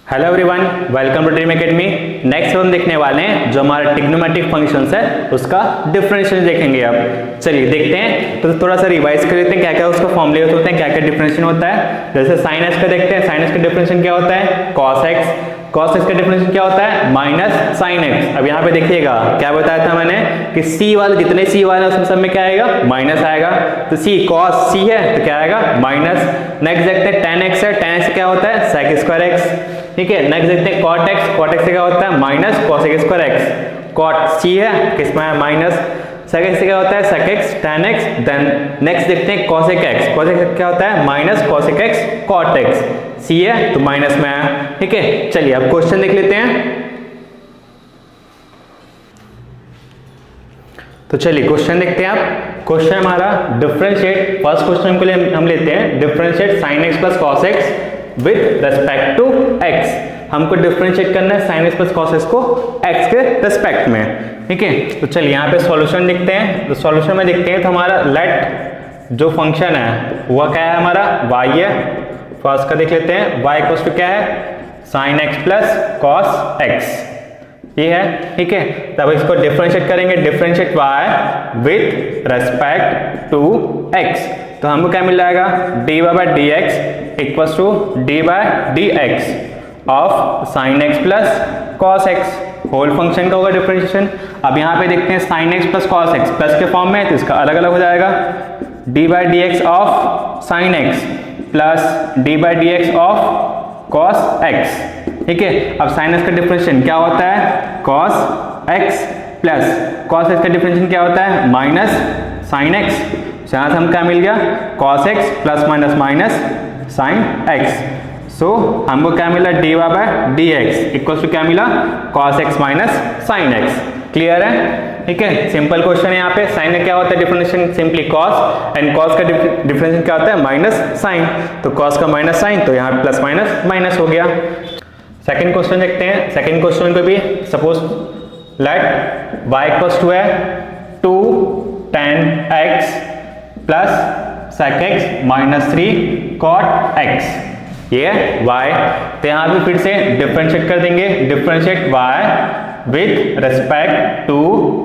Hello everyone, welcome to Dream Academy. Next हम देखने वाले हैं जो हमारा ट्रिग्नोमेट्रिक फंक्शंस है उसका डिफरेंशियल देखेंगे। अब चलिए देखते हैं, तो थोड़ा सा रिवाइज कर लेते हैं क्या क्या उसका फॉर्मूले होते हैं, क्या क्या डिफरेंशियल होता है। जैसे साइन एक्स का देखते हैं, साइन एक्स का डिफरेंशियल क्या होता है, कॉस एक्स। कॉस एक्स का डिफरेंशियल क्या होता है, माइनस साइन एक्स। अब यहाँ पे देखिएगा क्या बताया था मैंने कि सी वाले जितने सी वाले उसमें सब में क्या आएगा, माइनस आएगा। तो सी कॉस सी है तो क्या आएगा, माइनस। नेक्स्ट देखते हैं टेन एक्स है, टेन एक्स क्या होता है, सेक स्क्वायर एक्स। ठीक है, नेक्स्ट देखते हैं कॉट एक्स, कॉट एक्स से क्या होता है, minus cosec square x. Cot c है किसमें है, माइनस। सेक एक्स से क्या होता है, sec X tan X. Then next देखते हैं कॉसेक एक्स, कॉसेक एक्स क्या होता है, minus cosec X cot X. सी है तो माइनस में है। ठीक है, चलिए अब क्वेश्चन देख लेते हैं। तो चलिए क्वेश्चन देखते हैं। आप क्वेश्चन हमारा डिफरेंशिएट, फर्स्ट क्वेश्चन के लिए हम लेते हैं differentiate sine x plus cos x with respect to x. हमको डिफरेंशिएट करना है sine x plus cos x को एक्स के रेस्पेक्ट में। ठीक है, तो चलिए यहाँ पे सॉल्यूशन देखते हैं। तो सॉल्यूशन में देखते हैं तो हमारा लेट जो फंक्शन है वह क्या है, हमारा y है। फर्स्ट का देख लेते हैं, y इक्वल्स टू क्या है, sine x plus cos x, ये है। ठीक है, तब इसको डिफरेंशिएट करेंगे, differentiate y with respect to x। तो हमको क्या मिल जाएगा, dy by dx equals to d by D x of sine x plus cos x. Whole function का होगा डिफरेंशिएशन। अब यहाँ पे देखते हैं sine x plus cos x plus के फॉर्म में है तो इसका अलग अलग हो जाएगा, d by D x of sine x plus D by D x of cos x. ठीक है, अब साइन एक्स का डिफरेंशिएशन क्या होता है, cos x plus cos x का डिफरेंशिएशन क्या होता है, माइनस साइन एक्स। यहाँ से हम क्या मिल गया, cos x plus minus minus sine X. So हमको क्या मिला, D Y by D X equal to क्या मिला, cos X minus sine X. Clear है। ठीक है, सिंपल क्वेश्चन है। यहाँ पे साइन में क्या होता है differentiation, simply cos, and cos का डिफरेंशिएशन क्या होता है, माइनस साइन। तो कॉस का माइनस साइन, तो यहाँ प्लस माइनस माइनस हो गया। सेकंड क्वेश्चन देखते हैं। सेकंड क्वेश्चन को भी suppose let y equals to है 2 tan x plus sec x minus 3 cot x, ये है y। तो यहाँ भी फिर से डिफरेंशिएट कर देंगे, differentiate y with respect to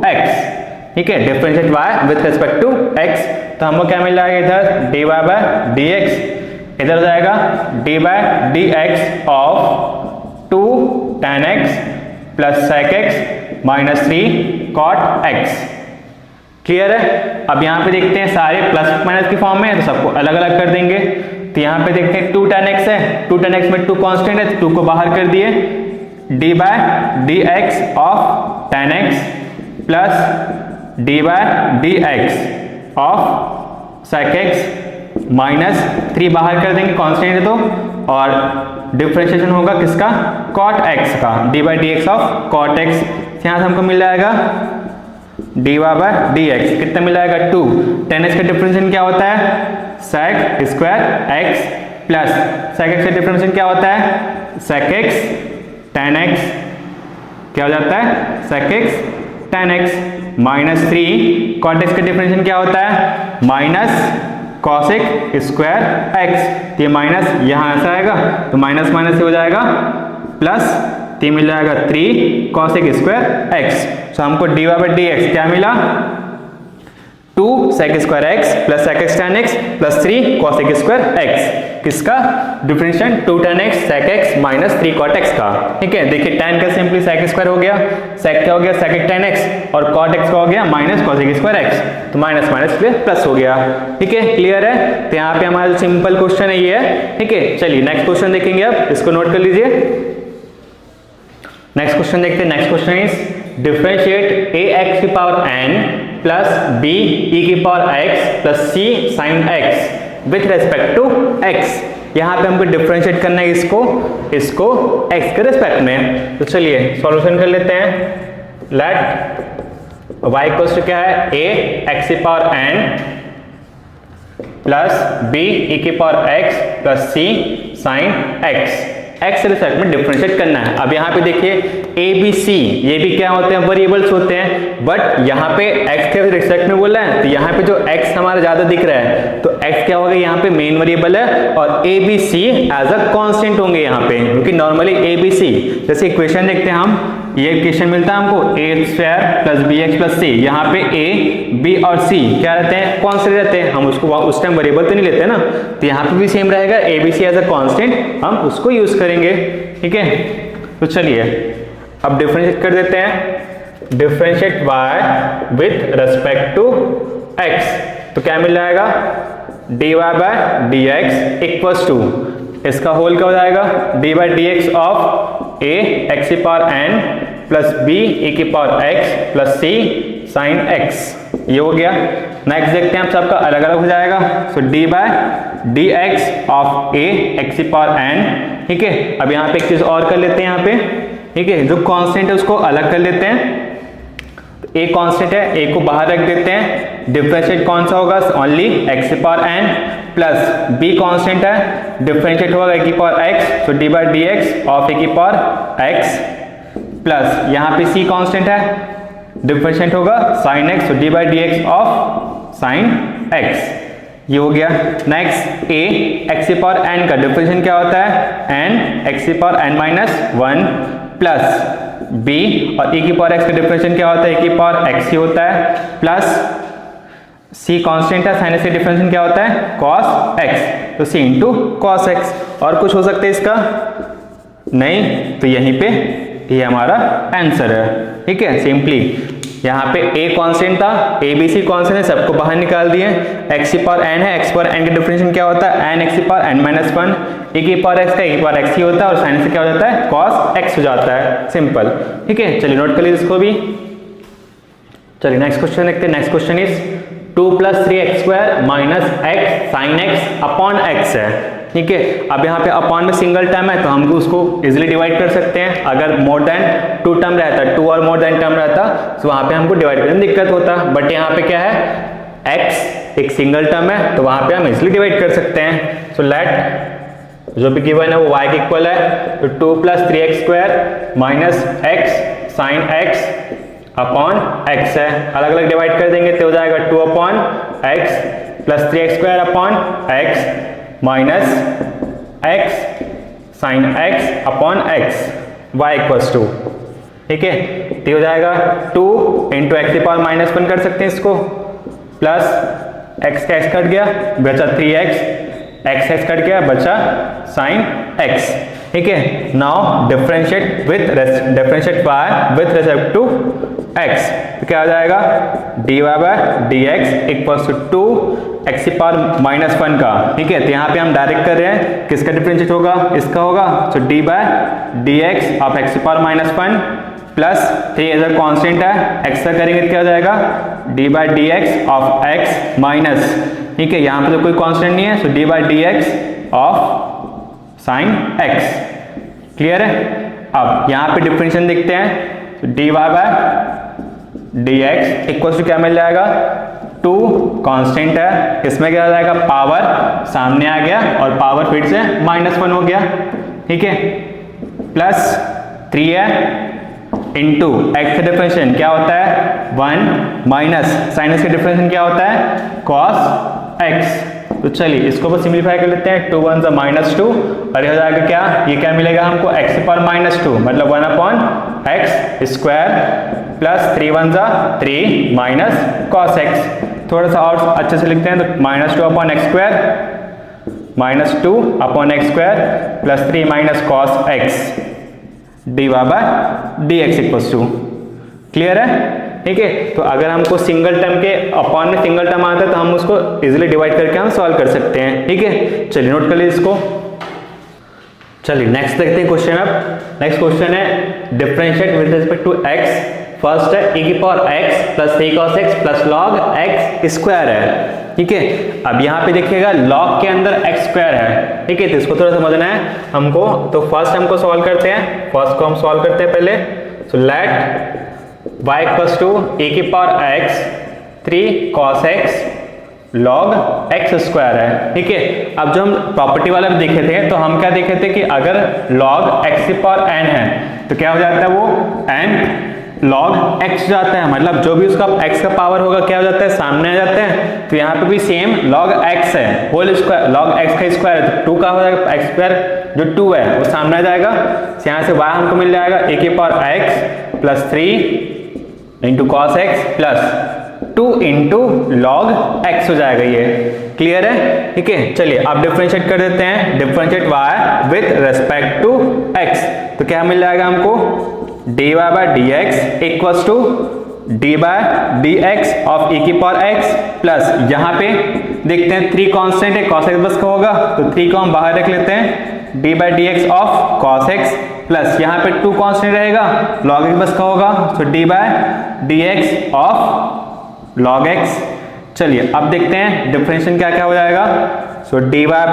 x। ठीक है, differentiate y with respect to x। तो हमको क्या मिल जाएगा, इधर dy बाय dx, इधर हो जाएगा D by D x of 2 tan x plus sec x minus 3 cot x। Clear है। अब यहाँ पे देखते हैं सारे प्लस माइनस के फॉर्म में है तो सबको अलग अलग कर देंगे। तो यहाँ पे देखते हैं 2 tan x है, 2 tan x में 2 कांस्टेंट है तो 2 को बाहर कर दिए, d by D x of tan x plus d by D x of sec x minus 3 बाहर कर देंगे, कांस्टेंट है तो, और डिफरेंशिएशन होगा किसका, cot x का, d by D x of cot x। यहाँ से हमको मिल जाएगा d Y by D x, कितना मिल जाएगा 2। tan x का डिफरेंशिएशन क्या होता है, sec square x plus sec x का डिफरेंशिएशन क्या होता है, sec x tan x, क्या हो जाता है, sec x tan x minus 3 cot x का डिफरेंशिएशन क्या होता है, माइनस कॉसेक स्क्वायर एक्स। तो ये माइनस यहाँ से आएगा तो माइनस माइनस से हो जाएगा प्लस, तो मिल जाएगा 3 कॉसेक स्क्वायर एक्स। तो हमको D Y by D X क्या मिला, 2 sec square X plus sec x tan x plus 3 cosec square X. किसका differentiation, 2 tan x sec x minus 3 cot x का। ठीक है, देखिए tan का सिंपली sec स्क्वायर हो गया, sec क्या हो गया, sec tan x, और cot x का हो गया माइनस cosec स्क्वायर x। तो माइनस माइनस प्लस हो गया। ठीक है, क्लियर है। तो यहाँ पे हमारा सिंपल क्वेश्चन है ये है। ठीक है, चलिए नेक्स्ट क्वेश्चन देखेंगे। अब इसको नोट कर लीजिए। नेक्स्ट क्वेश्चन देखते हैं। Next question is differentiate A x की power n plus B E की power x plus C sine x with respect to x। यहाँ पे हमको डिफरेंशिएट करना है इसको x के रेस्पेक्ट में। तो चलिए सॉल्यूशन कर लेते हैं। लेट y इक्वल्स टू क्या है, a x की power n plus b e की power x plus c sine x, x respect में डिफरेंशिएट करना है। अब यहाँ पे देखिए ए बी सी ये भी क्या होते हैं, वेरिएबल्स होते हैं, बट यहाँ पे एक्स के रिस्पेक्ट में बोला है तो यहाँ पे जो एक्स हमारा ज्यादा दिख रहा है तो x क्या होगा, यहाँ पे मेन वेरिएबल है और a b c as a constant होंगे यहाँ पे, क्योंकि नॉर्मली ए बी सी, जैसे इक्वेशन देखते हैं हम, ये इक्वेशन मिलता है हमको A square plus B X plus C, यहाँ पे ए बी और सी क्या रहते हैं, कांस्टेंट रहते हैं, हम उसको उस टाइम वेरिएबल तो नहीं लेते ना, तो यहाँ पे भी सेम रहेगा, a b c as a constant, हम उसको यूज करेंगे। ठीक है, तो चलिए अब डिफरेंशिएट कर देते हैं, differentiate y with respect to x, तो क्या मिल जाएगा, dy by D x equals to, इसका होल क्या हो जाएगा, d by D x of A x की power N plus b e की पावर एक्स प्लस सी साइन एक्स, ये हो गया। नेक्स्ट देखते हैं आप सबका अलग अलग हो जाएगा, so D by D x of A x की पावर एन। ठीक है, अब यहाँ पे एक चीज और कर लेते हैं यहाँ पे, ठीक है, जो कांस्टेंट है उसको अलग कर लेते हैं, तो ए कांस्टेंट है, ए को बाहर रख देते हैं, डिफरेंशिएट कौन सा होगा, ओनली एक्स की power N, plus B constant है, डिफरेंशिएट होगा ए की पावर एक्स, तो D by D x of A की पावर एक्स, प्लस यहाँ पे सी कांस्टेंट है, डिफरेंशिएट होगा साइन एक्स, तो D by D x of sine x, ये हो गया। नेक्स्ट ए एक्स की पावर एन का डिफरेंशिएशन क्या होता है, एन एक्स की power N minus one, plus b और e की पावर x का डिफरेंशिएशन क्या होता है, e की पावर x ही होता है, प्लस c कांस्टेंट है, साइन x का डिफरेंशिएशन क्या होता है, cos x, तो c इंटू कॉस एक्स। और कुछ हो सकता है इसका, नहीं, तो यहीं पे ये हमारा आंसर है। ठीक है, सिंपली यहाँ पे a कांस्टेंट था, a b c कांस्टेंट है, सबको बाहर निकाल दिए, x की पावर n है, x पावर n का डिफरेंशिएशन क्या होता है, n x की power n minus one, e की पावर x का e की पावर x ही होता है, और साइन से क्या हो जाता है, cos x हो जाता है, सिंपल। ठीक है, चलिए नोट कर लीजिए इसको भी। चलिए नेक्स्ट क्वेश्चन देखते हैं। Next question is 2 plus 3x square minus x sine x upon x है। ठीक है, अब यहाँ पे अपॉन में सिंगल टर्म है तो हम उसको इजिली डिवाइड कर सकते हैं, अगर मोर देन 2 टर्म रहता, 2 और मोर देन टर्म रहता तो वहां पे हमको डिवाइड करने में दिक्कत होता, बट यहाँ पे क्या है, x एक सिंगल टर्म है तो वहां पे हम इजिली डिवाइड कर सकते हैं। सो लेट जो भी गिवन है वो y के इक्वल है, तो 2 plus 3x square minus x sine x upon x है, अलग अलग डिवाइड कर देंगे तो हो जाएगा 2 upon x plus 3x square upon x minus x sine x upon x, y equals to. ठीक है, तो हो जाएगा 2 इंटू एक्स की पावर माइनस वन कर सकते हैं इसको, प्लस x का x कट गया बचा 3x, x कट गया बचा साइन x। ठीक है, now differentiate y with respect to x, तो क्या आ जाएगा, dy by D x equals to 2 x की पावर माइनस वन का। ठीक है, तो यहाँ पे हम डायरेक्ट कर रहे हैं, किसका डिफरेंशिएट होगा, इसका होगा, तो D by D x of X की power minus one plus 3 as a constant है, एक्स का करेंगे तो क्या हो जाएगा, D by D x of X minus, ठीक है, यहाँ पे तो कोई कॉन्स्टेंट नहीं है, so D by D x of sine X. Clear है। अब यहाँ पे डिफरेंशिएशन देखते हैं, तो D Y by D X equal to क्या मिल जाएगा, 2 कांस्टेंट है, इसमें क्या आ जाएगा, पावर सामने आ गया और पावर फिर से माइनस वन हो गया। ठीक है, प्लस 3 है इंटू एक्स का डिफरेंशिएशन क्या होता है 1 माइनस साइन एक्स का डिफरेंशिएशन क्या होता है कॉस एक्स। तो चलिए इसको बस सिंप्लीफाई कर लेते हैं, 2 1 माइनस 2 और ये हो जाएगा क्या, ये क्या मिलेगा हमको x की पावर माइनस 2 मतलब 1 upon x square plus 3 1 3 minus cos x. थोड़ा सा और अच्छे से लिखते हैं, तो minus 2 upon x square minus 2 upon x square plus 3 minus cos x d Y by D x equals to. Clear है। ठीक है, तो अगर हमको सिंगल टर्म के अपॉन में सिंगल टर्म आता है तो हम उसको इजीली डिवाइड करके हम सॉल्व कर सकते हैं। ठीक है, चलिए नोट कर लीजिए इसको। चलिए नेक्स्ट देखते हैं क्वेश्चन। अब नेक्स्ट क्वेश्चन है differentiate with respect to x। First है e की power x plus 3 cos x plus log x square है। ठीक है, अब यहाँ पे देखिएगा log के अंदर x स्क्वायर है। ठीक है, तो इसको थोड़ा समझना है हमको, तो फर्स्ट हमको सॉल्व करते हैं, फर्स्ट को हम सॉल्व करते हैं पहले। So let y equals to e की power x 3 cos x log x square है। ठीक है, अब जो हम प्रॉपर्टी वाला भी देखे थे तो हम क्या देखे थे कि अगर log x की पावर n है तो क्या हो जाता है वो n log x जाता है, मतलब जो भी उसका x का पावर होगा क्या हो जाता है, सामने आ जाता है। तो यहाँ पे भी सेम log x है, होल स्क्वायर, log x का स्क्वायर है तो 2 का हो जाएगा, x स्क्वायर जो 2 है वो सामने आ जाएगा। यहाँ से y हमको मिल जाएगा a की power x plus 3 into cos x plus 2 into log x हो जाएगा। ये क्लियर है, ठीक है। चलिए अब डिफरेंशिएट कर देते हैं, differentiate y with respect to x, तो क्या मिल जाएगा हमको, dy by dx equals to d by dx of e की पावर x प्लस, यहाँ पे देखते हैं 3 कांस्टेंट है, cos x बस का होगा तो 3 को हम बाहर रख लेते हैं, d by dx of cos x plus यहाँ पे 2 कांस्टेंट रहेगा, log x बस का होगा तो d by dx of log x। चलिए अब देखते हैं डिफरेंशिएशन क्या क्या हो जाएगा। So dy by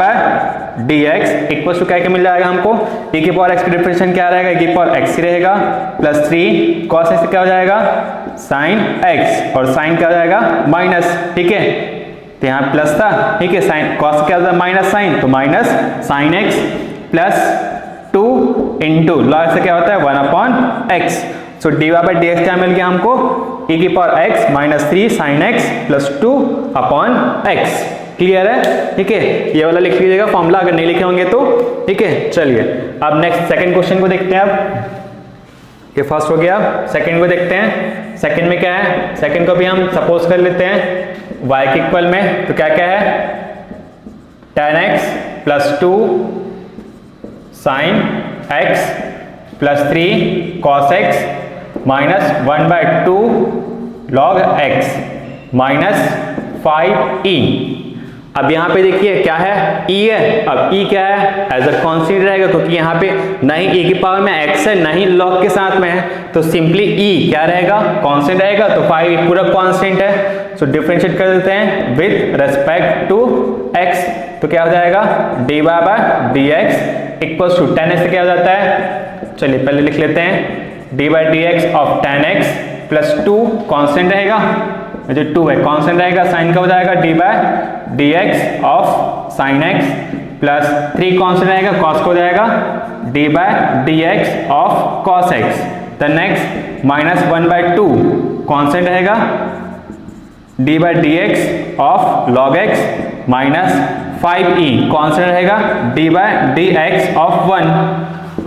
dx equal to क्या मिल जाएगा हमको, e की पावर x का डिफरेंशिएशन क्या रहेगा, e की पावर x ही रहेगा प्लस 3 cos x क्या हो जाएगा, sin x, और sin क्या हो जाएगा माइनस, ठीक है। तो यहाँ प्लस था, ठीक है, साइन cos क्या होता है माइनस साइन, तो minus sin x plus 2 into log से क्या होता है 1/x। So dy by dx क्या मिल गया हमको, e की power x minus 3 sin x plus 2/x। Clear है, ठीक है। ये वाला लिख लीजिएगा फॉर्मूला अगर नहीं लिखे होंगे तो, ठीक है। चलिए अब नेक्स्ट सेकंड क्वेश्चन को देखते हैं। अब ये फर्स्ट हो गया, सेकंड को देखते हैं। सेकंड में क्या है, सेकंड को भी हम सपोज कर लेते हैं y के इक्वल में, तो क्या क्या है, tan x plus 2 sin x plus 3 cos x minus 1/2 log x minus 5e। अब यहाँ पे देखिए क्या है, e है। अब e क्या है, एज अ कांस्टेंट रहेगा क्योंकि यहाँ पे ना ही e की पावर में x है ना ही log के साथ में है, तो सिंपली e क्या रहेगा, कांस्टेंट रहेगा, तो 5 पूरा कांस्टेंट है। सो डिफरेंशिएट कर देते हैं विद रेस्पेक्ट टू x, तो क्या हो जाएगा dy by dx equal to tan x से क्या हो जाता है, चलिए पहले लिख लेते हैं dy by dx of tan x plus 2 constant रहेगा, जो 2 है कांस्टेंट रहेगा, साइन का हो जाएगा d by dx of sin x plus 3 constant रहेगा, cos को हो जाएगा d by dx of cos x। The next minus 1/2 constant रहेगा, d by dx of log x minus 5e constant रहेगा, d by dx of 1।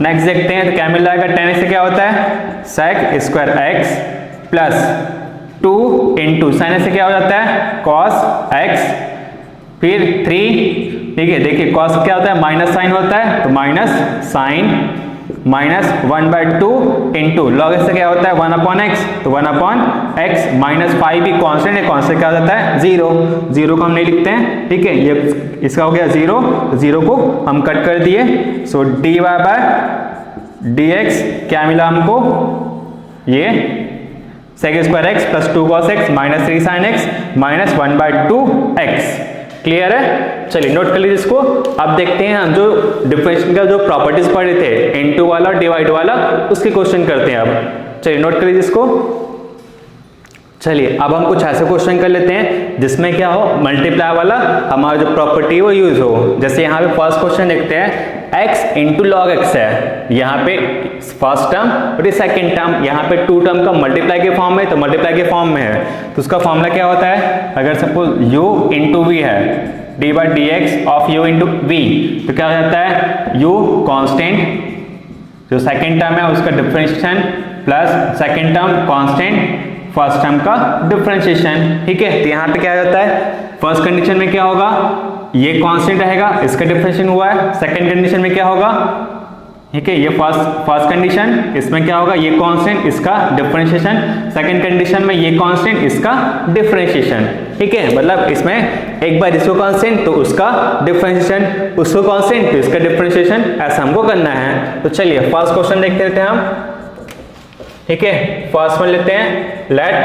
Next देखते हैं तो क्या मिल जाएगा, tan x से क्या होता है sec square x plus 2 into sine x से क्या हो जाता है cos x, फिर 3, ठीक है। देखिए cos क्या होता है माइनस साइन होता है, तो minus sine minus 1/2 into log x से क्या होता है 1/x, तो 1/x माइनस 5 भी कांस्टेंट है, कांस्टेंट क्या हो जाता है 0, 0 को हम नहीं लिखते हैं, ठीक है। ये इसका हो गया 0, 0 को हम कट कर दिए। सो dy बाय dx क्या मिला हमको, ये sec square x plus 2 cos x minus 3 sin x minus 1/2x। Clear है, चलिए नोट कर लीजिए इसको। अब देखते हैं हम जो डिफरेंशिएशन का जो प्रॉपर्टीज पढ़े थे, इनटू वाला और डिवाइड वाला, उसके क्वेश्चन करते हैं अब। चलिए नोट कर लीजिए इसको। चलिए अब हम कुछ ऐसे क्वेश्चन कर लेते हैं जिसमें क्या हो, मल्टीप्लाई वाला हमारा जो प्रॉपर्टी वो यूज हो। जैसे यहाँ पे फर्स्ट क्वेश्चन देखते हैं, x इंटू लॉग एक्स है, यहाँ पे फर्स्ट टर्म और ये सेकेंड टर्म, यहाँ पे 2 टर्म का मल्टीप्लाई के फॉर्म में, तो मल्टीप्लाई के फॉर्म में है, तो उसका फॉर्मूला क्या होता है, अगर सपोज u इंटू वी है, d by D x of u into v, तो क्या हो जाता है u कांस्टेंट, जो सेकेंड टर्म है उसका differentiation plus second term constant first term का डिफरेंशिएशन, ठीक है। तो यहाँ पे क्या होता है, फर्स्ट कंडीशन में क्या होगा, ये कांस्टेंट रहेगा, इसका डिफरेंशिएशन हुआ है। सेकंड कंडीशन में क्या होगा, ठीक है, ये फर्स्ट कंडीशन, इसमें क्या होगा, ये कांस्टेंट, इसका डिफरेंशिएशन। सेकंड कंडीशन में ये कांस्टेंट, इसका डिफरेंशिएशन, ठीक है। मतलब इसमें एक बार इसको कांस्टेंट तो उसका डिफरेंशिएशन, उसको कांस्टेंट तो इसका डिफरेंशिएशन, ऐसा हमको करना है। तो चलिए फर्स्ट क्वेश्चन देखते रहते हैं हम, ठीक है। फर्स्ट वन लेते हैं, let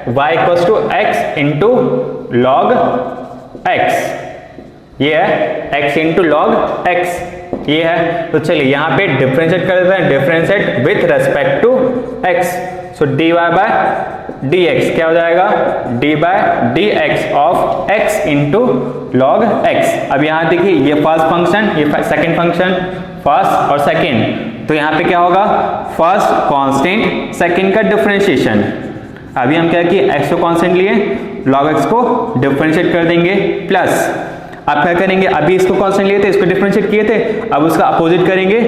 y equals to x into log x, ये है x इंटू लॉग x, ये है। तो चलिए यहाँ पे डिफरेंशिएट कर देते हैं, differentiate with respect to x। So dy by dx क्या हो जाएगा, d by dx of x into log x। अब यहाँ देखिए ये फर्स्ट फंक्शन, ये सेकेंड फंक्शन, फर्स्ट और सेकेंड तो यहाँ पे क्या होगा, फर्स्ट कांस्टेंट सेकंड का डिफरेंशिएशन। अभी हम क्या किए, x को कांस्टेंट लिए, log x को डिफरेंशिएट कर देंगे, प्लस अब क्या करेंगे, अभी इसको कांस्टेंट लिए थे, इसको डिफरेंशिएट किए थे, अब उसका अपोजिट करेंगे,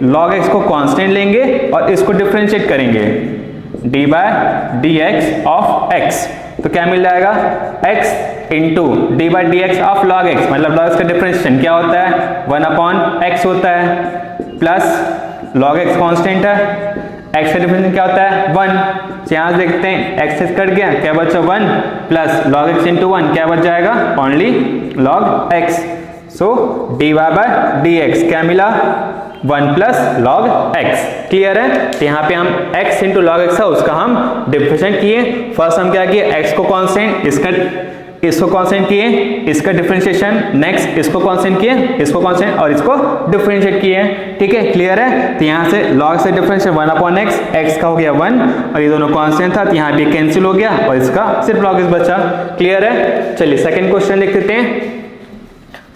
log x को कांस्टेंट लेंगे और इसको डिफरेंशिएट करेंगे, d by dx of x। तो क्या मिल जाएगा, x into d by D x of log x, मतलब log x का डिफरेंशिएशन क्या होता है, 1/x होता है, प्लस log x कांस्टेंट है, x का डिफरेंशिएशन क्या होता है 1। यहाँ से देखते हैं x से कट गया, क्या बचा 1, प्लस log x इंटू 1 क्या बच जाएगा, only log x। So dy by dx क्या मिला, 1 प्लस log x। क्लियर है। तो यहाँ पे हम x इंटू log x था, उसका हम डिफरेंशिएट किए। फर्स्ट हम क्या किए, x को कांस्टेंट, इसको कांस्टेंट किए, इसका डिफरेंशिएशन, नेक्स्ट इसको कांस्टेंट किए, इसको कांस्टेंट और इसको डिफरेंशिएट किए। ठीक है, क्लियर है। तो यहाँ से log से डिफरेंशिएट 1/x, x का हो गया 1 और ये दोनों कांस्टेंट था, तो यहाँ पे कैंसिल हो गया और इसका सिर्फ log x बचा। क्लियर है। चलिए सेकंड क्वेश्चन देख लेते हैं।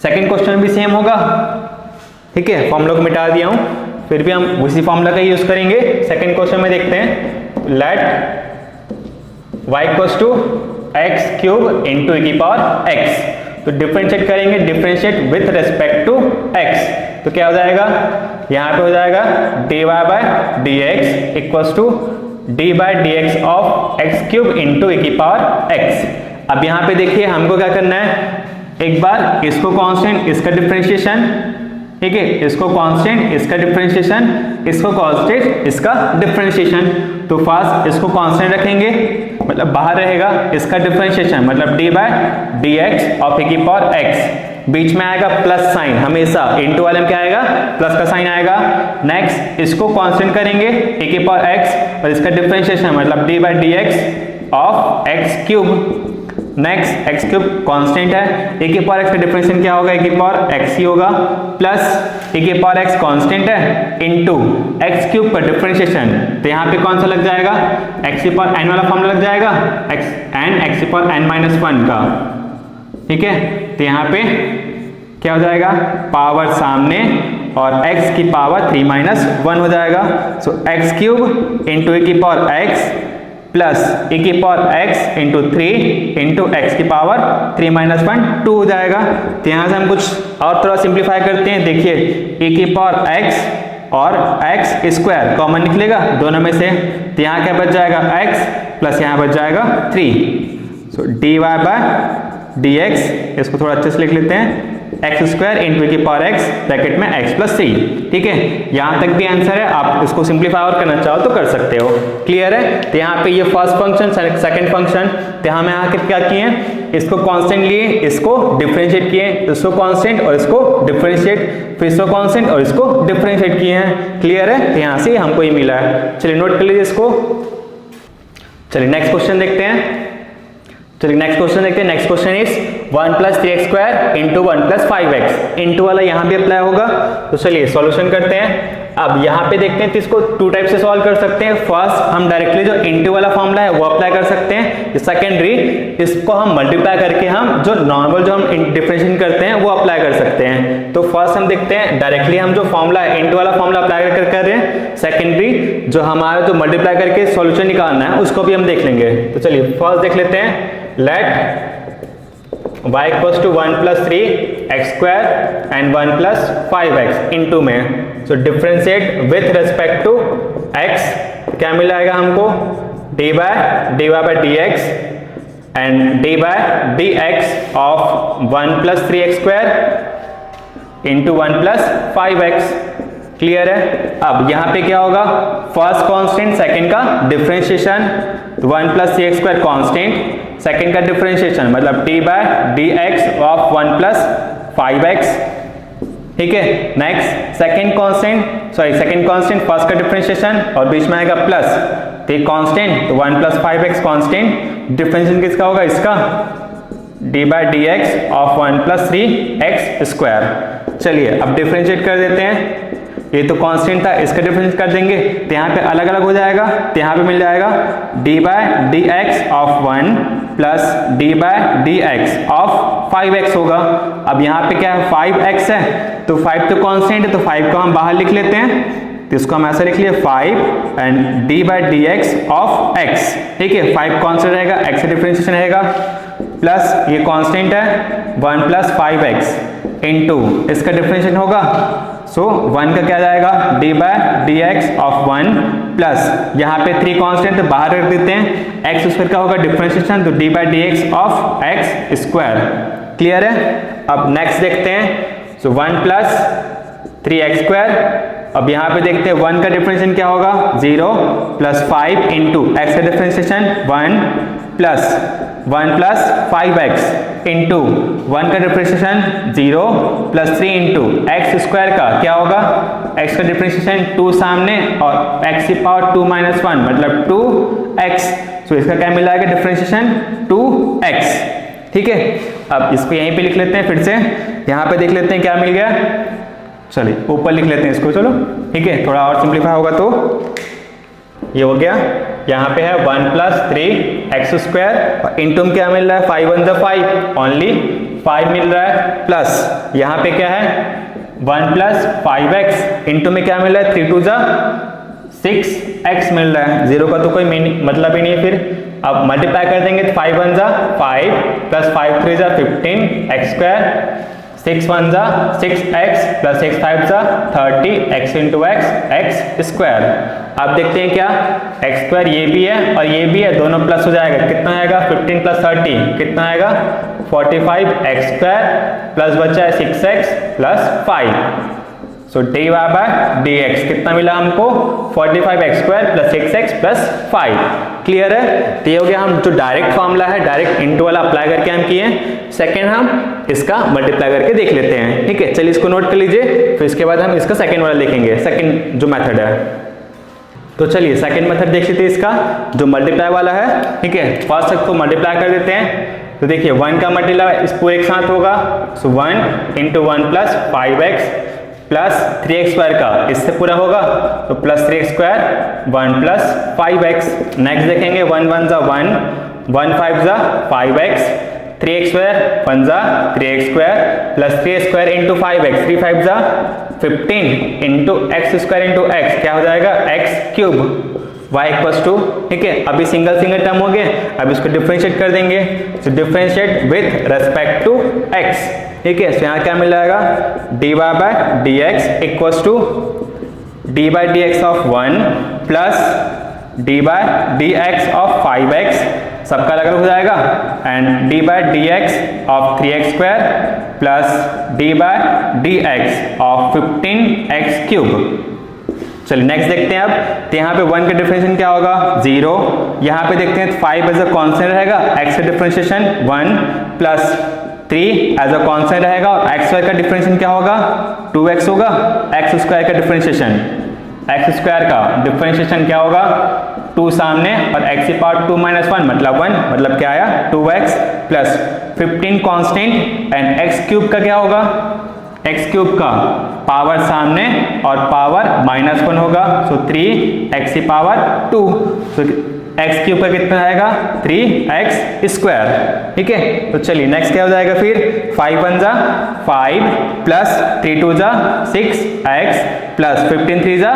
सेकंड क्वेश्चन भी सेम होगा। ठीक है, फॉर्मूला को मिटा दिया हूं, फिर भी हम उसी फॉर्मूला का यूज करेंगे। सेकंड क्वेश्चन में देखते हैं, let y equals to x cube into e की पावर x। तो डिफरेंशिएट करेंगे, differentiate with respect to x। तो क्या हो जाएगा, यहाँ पे हो जाएगा dy by dx equals to d by dx of x cube into e की पावर x। अब यहाँ पे देखिए हमको क्या करना है, एक बार इसको कांस्टेंट, इसका डिफरेंशिएशन, ठीक है, इसको कांस्टेंट, इसका डिफरेंशिएशन, इसको कांस्टेंट, इसका डिफरेंशिएशन। तो फर्स्ट इसको कांस्टेंट रखेंगे, मतलब बाहर रहेगा, इसका डिफरेंशिएशन मतलब d by dx of e की पावर x, बीच में आएगा प्लस साइन हमेशा, इनटू वाले में क्या आएगा, प्लस का साइन आएगा। नेक्स्ट इसको कांस्टेंट करेंगे e की पावर x और इसका डिफरेंशिएशन मतलब d by dx of x cube. Next x cube constant है, e की पावर x का डिफरेंशिएशन क्या होगा, e की पावर x ही होगा, प्लस e की पावर x कांस्टेंट है इनटू x क्यूब का डिफरेंशिएशन। तो यहाँ पे कौन सा लग जाएगा, x की पावर n वाला फॉर्मूला लग जाएगा, x की पावर n-1 का। ठीक है, तो यहाँ पे क्या हो जाएगा, पावर सामने और x की पावर 3-1 हो जाएगा। सो x क्यूब इंटू e की पावर x प्लस e की power x into 3 into x की पावर 3-1 2 हो जाएगा। तो यहाँ से हम कुछ और थोड़ा सिंप्लीफाई करते हैं। देखिए e की पावर x और x स्क्वायर कॉमन निकलेगा दोनों में से, तो यहाँ क्या बच जाएगा x प्लस यहाँ बच जाएगा 3। सो dy बाय dx, इसको थोड़ा अच्छे से लिख लेते हैं, एक्स स्क्वायर इंटू की पावर x ब्रैकेट में x प्लस 3। ठीक है, यहाँ तक भी आंसर है, आप इसको सिंप्लीफाई और करना चाहो तो कर सकते हो। क्लियर है। तो यहाँ पे ये फर्स्ट फंक्शन, सेकंड फंक्शन, तो हमें यहाँ क्या किए हैं, इसको कांस्टेंट लिए, इसको डिफरेंशिएट किए, इसको कांस्टेंट और इसको डिफरेंशिएट, फिर इसको कांस्टेंट और इसको डिफरेंशिएट किए हैं। क्लियर है। तो यहाँ से हमको ये मिला है। चलिए नोट कर लीजिए इसको। चलिए नेक्स्ट क्वेश्चन देखते हैं। चलिए नेक्स्ट क्वेश्चन देखते हैं। Next question is 1 plus 3x square into 1 plus 5x। Into वाला यहाँ भी अप्लाई होगा। तो चलिए सॉल्यूशन करते हैं। अब यहाँ पे देखते हैं, तो इसको टू टाइप से सॉल्व कर सकते हैं। फर्स्ट हम डायरेक्टली जो इंटू वाला फॉर्मूला है वो अप्लाई कर सकते हैं। सेकेंडरी इसको हम मल्टीप्लाई करके हम जो नॉर्मल जो हम डिफरेंशिएशन करते हैं वो अप्लाई कर सकते हैं। तो फर्स्ट हम देखते हैं डायरेक्टली हम जो फॉर्मूला है इंटू वाला फॉर्मूला अप्लाई कर रहे हैं। सेकेंडरी जो हमारा जो मल्टीप्लाई करके सॉल्यूशन निकालना है उसको भी हम देख लेंगे। तो चलिए फर्स्ट देख लेते हैं। Let y equals to 1 plus 3x square and 1 plus 5x into में, so differentiate with respect to x। क्या मिल जाएगा हमको, dy by dx and dy by dx of 1 plus 3x square into 1 plus 5x। Clear है। अब यहाँ पे क्या होगा, फर्स्ट कांस्टेंट सेकंड का differentiation, 1 plus 3x square constant, second का डिफरेंशिएशन मतलब d by dx of 1 plus 5x। ठीक है। नेक्स्ट सेकंड कांस्टेंट फर्स्ट का डिफरेंशिएशन और बीच में आएगा प्लस, तो कांस्टेंट तो 1 प्लस 5x कांस्टेंट, डिफरेंशिएशन किसका होगा, इसका d by dx of 1 plus 3x square. चलिए अब डिफरेंशिएट कर देते हैं। ये तो कांस्टेंट था, इसका डिफरेंस कर देंगे तो यहाँ पे अलग अलग हो जाएगा। तो यहाँ पे मिल जाएगा d by dx of 1 plus d by dx of 5x होगा। अब यहाँ पे क्या है, 5x है, तो 5 तो कांस्टेंट है तो 5 को हम बाहर लिख लेते हैं। तो इसको हम ऐसा लिख लिए 5 and D by D x of x, ठीक है। 5 कॉन्स्टेंट रहेगा, एक्स का डिफरेंशिएशन रहेगा, प्लस ये कांस्टेंट है 1 प्लस 5x इंटू इसका डिफरेंशिएशन होगा, सो 1 का क्या जाएगा D by D x of 1 plus यहाँ पे 3 कांस्टेंट तो बाहर रख देते हैं, एक्स स्क्वायर का होगा डिफरेंशिएशन तो D by D x of x square. Clear है। अब नेक्स्ट देखते हैं, सो 1 प्लस 3x स्क्वायर। अब यहाँ पे देखते हैं 1 का डिफरेंशिएशन क्या होगा 0 प्लस 5 इंटू एक्स का डिफरेंशिएशन 1 प्लस 5x इंटू 1 का differentiation 0 plus 3 into x square का क्या होगा x का डिफरेंशिएशन 2 सामने और x की पावर 2 माइनस 1 मतलब 2x, तो इसका क्या मिल जाएगा डिफरेंशिएशन 2x, ठीक है। अब इसको यहीं पे लिख लेते हैं, फिर से यहाँ पे देख लेते हैं क्या मिल गया, चलिए ऊपर लिख लेते हैं इसको, चलो ठीक है, थोड़ा और सिंप्लीफाई होगा तो ये हो गया। यहाँ पे है 1 प्लस 3x स्क्वायर और इंटू में क्या मिल रहा है 5 1 जा 5 ओनली 5 मिल रहा है, प्लस यहाँ पे क्या है 1 प्लस 5x इंटू में क्या मिल रहा है 3 2 जा 6x मिल रहा है, 0 का तो कोई मतलब ही नहीं है। फिर अब मल्टीप्लाई कर देंगे तो 5 1 जा 5 प्लस 5 3 जा 15x स्क्वायर, 6 1 जा 6x प्लस 6 5 जा 30x इंटू एक्स स्क्वायर। अब देखते हैं क्या x स्क्वायर ये भी है और ये भी है, दोनों प्लस हो जाएगा, कितना आएगा 15 प्लस 30 कितना आएगा 45x स्क्वायर प्लस बचा है 6x plus 5, so d Y by D x कितना मिला हमको 45x square plus 6x plus 5। Clear है। तो ये हो गया, हम जो डायरेक्ट फॉर्मूला है डायरेक्ट इनटू वाला अप्लाई करके हम किए। सेकंड हम इसका मल्टीप्लाई करके देख लेते हैं, ठीक है। चलिए इसको नोट कर लीजिए, फिर इसके बाद हम इसका सेकंड वाला देखेंगे, सेकंड जो मेथड है। तो चलिए सेकंड मेथड देख लेते हैं इसका, जो मल्टीप्लाई वाला है, ठीक है। फर्स्ट को मल्टीप्लाई कर देते हैं, तो देखिए 1 का मल्टीप्लाई इस पूरे एक साथ होगा, सो 1 into 1 plus 5x plus 3x square का इससे पूरा होगा तो plus 3x square 1 plus 5x। Next देखेंगे 1 1 जा 1 1 5 जा 5x 3x स्क्वायर 1 जा 3x square plus 3x square into 5x 3 5 जा 15 into x square into x क्या हो जाएगा x cube y equals to, ठीक है। अभी सिंगल सिंगल टर्म हो गए, अब इसको डिफरेंशिएट कर देंगे, तो differentiate with respect to x, ठीक है। तो यहाँ क्या मिल जाएगा d Y by D x equals to d by D x of 1 plus d by D x of 5x, सबका अलग अलग हो जाएगा, and d by D x of 3x square plus d by D x of 15x cube. चलिए next देखते हैं। अब तो यहाँ पे 1 का डिफरेंशिएशन क्या होगा 0, यहाँ पे देखते हैं 5 एज अ कांस्टेंट रहेगा, x का differentiation 1 plus 3 as a constant रहेगा और x स्क्वायर का डिफरेंशिएशन क्या होगा 2x होगा, x स्क्वायर का डिफरेंशिएशन x स्क्वायर का डिफरेंशिएशन क्या होगा 2 सामने और x की पावर 2 माइनस 1 मतलब 1, मतलब क्या आया 2x plus 15 constant and x cube का क्या होगा x क्यूब का पावर सामने और पावर माइनस 1 होगा, सो 3x की पावर 2, सो x क्यूब का कितना आएगा 3x स्क्वायर, ठीक है। तो चलिए नेक्स्ट क्या हो जाएगा फिर 5 1 जा 5 प्लस 3 2 जा 6x प्लस 15 3 जा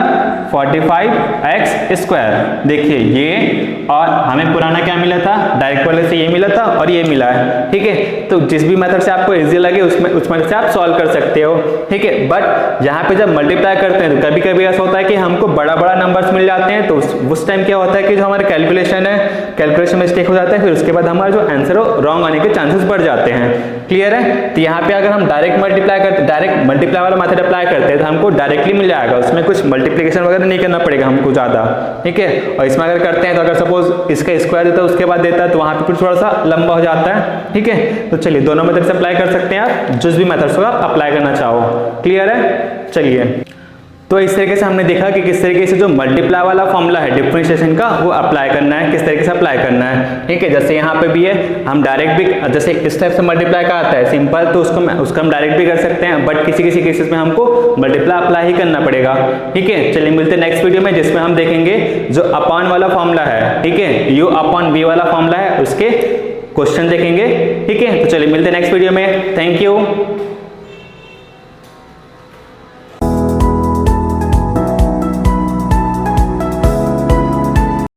45x स्क्वायर। देखिए ये और हमें पुराना क्या मिला था डायरेक्ट वाले से ये मिला था और ये मिला है, ठीक है। तो जिस भी मेथड से आपको इजी लगे उस मेथड से आप सॉल्व कर सकते हो, ठीक है। बट यहाँ पे जब मल्टीप्लाई करते हैं तो कभी कभी ऐसा होता है कि हमको बड़ा बड़ा नंबर्स मिल जाते हैं, तो उस टाइम क्या होता है कि जो हमारे कैलकुलेशन है कैलकुलेशन मिस्टेक हो जाता है, फिर उसके बाद हमारा जो आंसर हो रॉन्ग आने के चांसेस बढ़ जाते हैं। क्लियर है। तो यहाँ पे अगर हम डायरेक्ट मल्टीप्लाई वाला मेथड अप्लाई करते हैं तो हमको डायरेक्टली मिल जाएगा, उसमें कुछ मल्टीप्लिकेशन वगैरह नहीं करना पड़ेगा हमको ज़्यादा, ठीक है। और इसमें अगर करते हैं तो अगर सपोज इसका स्क्वायर देता है उसके बाद देता है तो वहाँ पे फिर थोड़ा सा लंबा हो जाता है, ठीक है। तो चलिए दोनों मेथड से अप्लाई कर सकते हैं आप, जिस भी मेथड से आप अप्लाई करना चाहो। क्लियर है। चलिए तो इस तरीके से हमने देखा कि किस तरीके से जो मल्टीप्लाई वाला फॉर्मूला है डिफरेंशिएशन का वो अप्लाई करना है, किस तरीके से अप्लाई करना है, ठीक है। जैसे यहाँ पे भी है, हम डायरेक्ट भी जैसे इस टाइप से मल्टीप्लाई का आता है सिंपल, तो उसको हम डायरेक्ट भी कर सकते हैं, बट किसी किसी केसेस में हमको मल्टीप्लाई अप्लाई ही करना पड़ेगा, ठीक है। चलिए मिलते हैं नेक्स्ट वीडियो में, जिसमें हम देखेंगे जो अपॉन वाला फॉर्मूला है, ठीक है, u अपॉन v वाला फॉर्मूला है, उसके क्वेश्चन देखेंगे, ठीक है। तो चलिए मिलते हैं नेक्स्ट वीडियो में। Thank you.